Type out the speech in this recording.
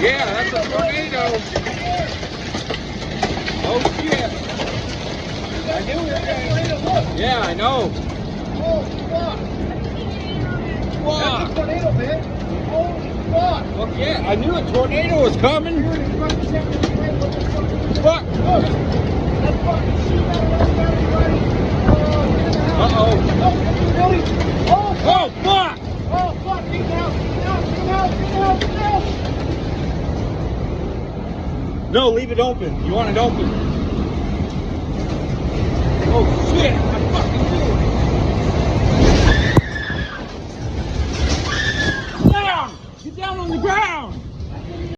Yeah, that's a tornado. Oh shit. I knew it. Yeah, I know. Oh, fuck. Fuck. That's a tornado, man. Holy fuck. Fuck yeah, I knew a tornado was coming. Dude, it's fucking second away. What the fuck? Fuck. Oh, that fucking shit out of everybody. Uh-oh. Oh, really? Oh, Oh, fuck. oh, fuck. Get out. Get out. Get out. Get out. Get out. No, leave it open. You want it open. Oh shit, I fucking knew it. Down! Get down on the ground!